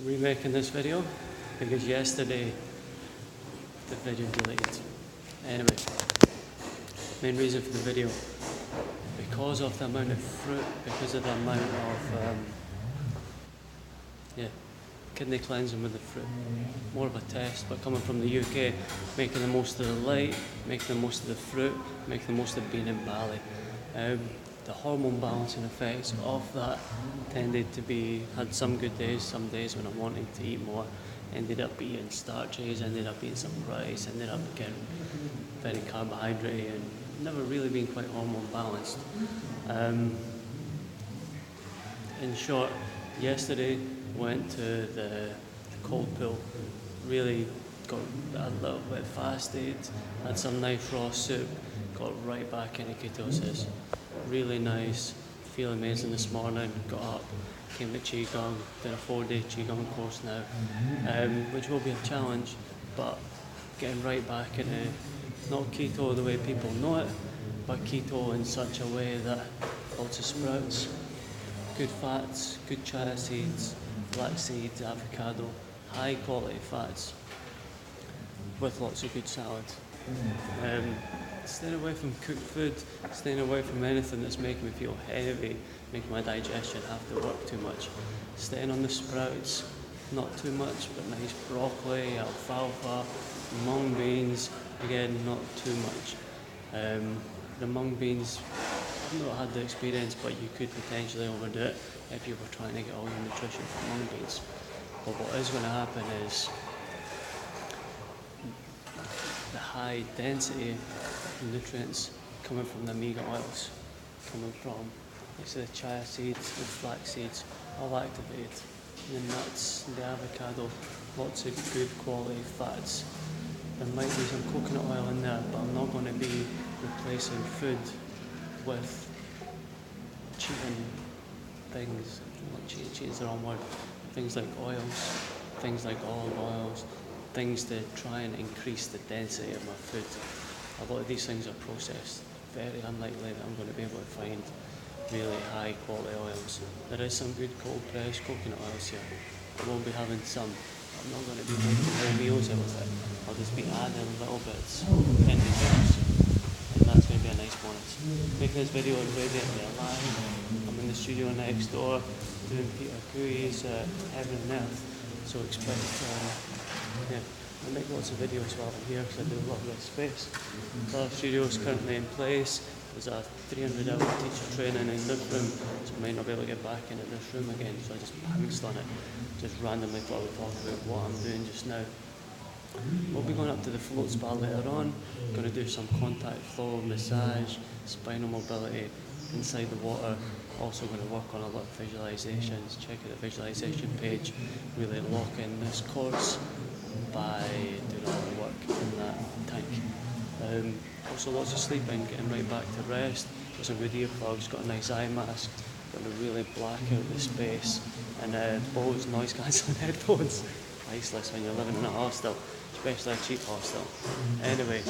remaking this video because yesterday the video deleted. Anyway, main reason for the video, because of the amount of fruit, because of the amount of kidney cleansing with the fruit. More of a test, but coming from the UK, making the most of the light, making the most of the fruit, making the most of being in Bali. The hormone balancing effects of that tended to be, had some good days, some days when I wanted to eat more, ended up eating starches, ended up eating some rice, ended up getting very carbohydrate and never really been quite hormone balanced. In short, yesterday went to the cold pool, really got a little bit fasted, had some nice raw soup, got right back into ketosis. Really nice, feel amazing this morning, got up, came to Qigong, did a 4-day Qigong course now, which will be a challenge, but getting right back into not keto the way people know it, but keto in such a way that lots of sprouts, good fats, good chia seeds, flax seeds, avocado, high quality fats with lots of good salad. Staying away from cooked food, staying away from anything that's making me feel heavy, making my digestion have to work too much. Staying on the sprouts, not too much, but nice broccoli, alfalfa, mung beans, again, not too much. The mung beans, I've not had the experience, but you could potentially overdo it if you were trying to get all your nutrition from mung beans. But what is going to happen is the high density nutrients coming from the omega oils, coming from the chia seeds, the flax seeds, all activated. The nuts, the avocado, lots of good quality fats. There might be some coconut oil in there, but I'm not going to be replacing food with cheating things. Cheating's the wrong word. Things like oils, things like olive oils, things to try and increase the density of my food. A lot of these things are processed. Very unlikely that I'm going to be able to find really high quality oils. There is some good cold pressed coconut oils here. I will be having some. I'm not going to be making whole meals out of it. I'll just be adding little bits in the jars. And that's going to be a nice bonus. Making this video on radiantly alive. I'm in the studio next door doing Peter Cooey's Heaven and Earth. So expect I make lots of videos while I'm here because I do a lot of this space. The studio is currently in place. There's a 300-hour teacher training in this room, so I might not be able to get back into this room again, so I just pounced on it. Just randomly thought I would talk about what I'm doing just now. We'll be going up to the float spa later on. Going to do some contact flow, massage, spinal mobility inside the water. Also going to work on a lot of visualizations. Check out the visualization page. Really lock in this course by doing all the work in that tank. Also lots of sleeping, getting right back to rest. Got some good earplugs, got a nice eye mask, going to really black out the space, and Bose noise cancelling headphones. Priceless when you're living in a hostel, especially a cheap hostel. Anyway,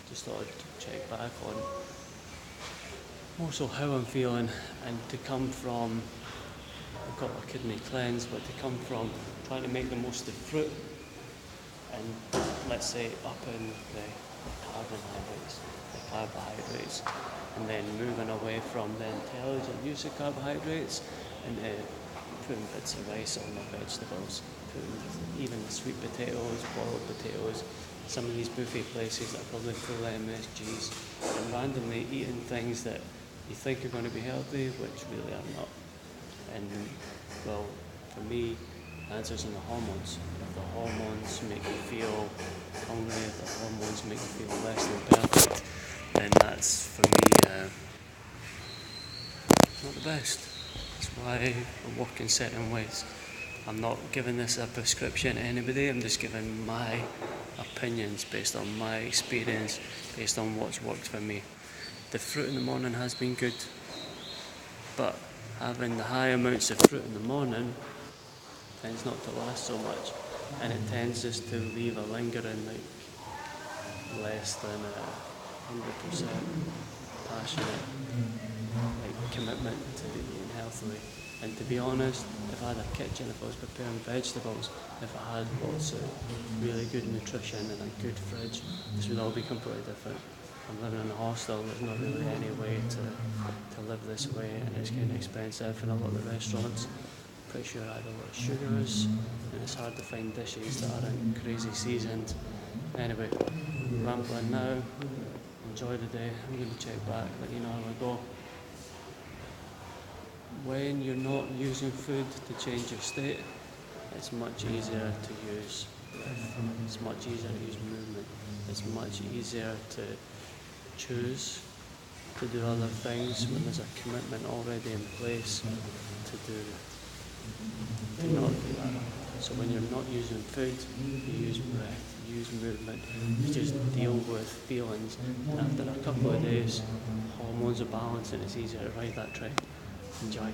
just thought I'd check back on more so how I'm feeling, and to come from, I've got a kidney cleanse, but to come from trying to make the most of fruit and let's say up in the carbohydrates, and then moving away from the intelligent use of carbohydrates and putting bits of rice on my vegetables, putting even sweet potatoes, boiled potatoes, some of these buffet places that are probably full of MSGs, and randomly eating things that you think are going to be healthy, which really are not. And well, for me, the answer's in the hormones. If the hormones make you feel hungry, if the hormones make you feel less than perfect, then that's, for me, not the best. That's why I work in certain ways. I'm not giving this a prescription to anybody, I'm just giving my opinions based on my experience, based on what's worked for me. The fruit in the morning has been good, but having the high amounts of fruit in the morning tends not to last so much, and it tends just to leave a lingering, less than 100% passionate commitment to eating healthily. And to be honest, if I had a kitchen, if I was preparing vegetables, if I had lots of really good nutrition and a good fridge, this would all be completely different. I'm living in a hostel, there's not really any way to live this way, and it's getting expensive in a lot of the restaurants. Pretty sure I had a lot of sugars, and it's hard to find dishes that aren't crazy seasoned. Anyway, rambling now. Enjoy the day. I'm going to check back, let you know how I go. When you're not using food to change your state, it's much easier to use breath. It's much easier to use movement. It's much easier to choose to do other things when there's a commitment already in place to not do that. So when you're not using food, you use breath, you use movement, you just deal with feelings, and after a couple of days, hormones are balanced and it's easier to ride that train. Enjoy.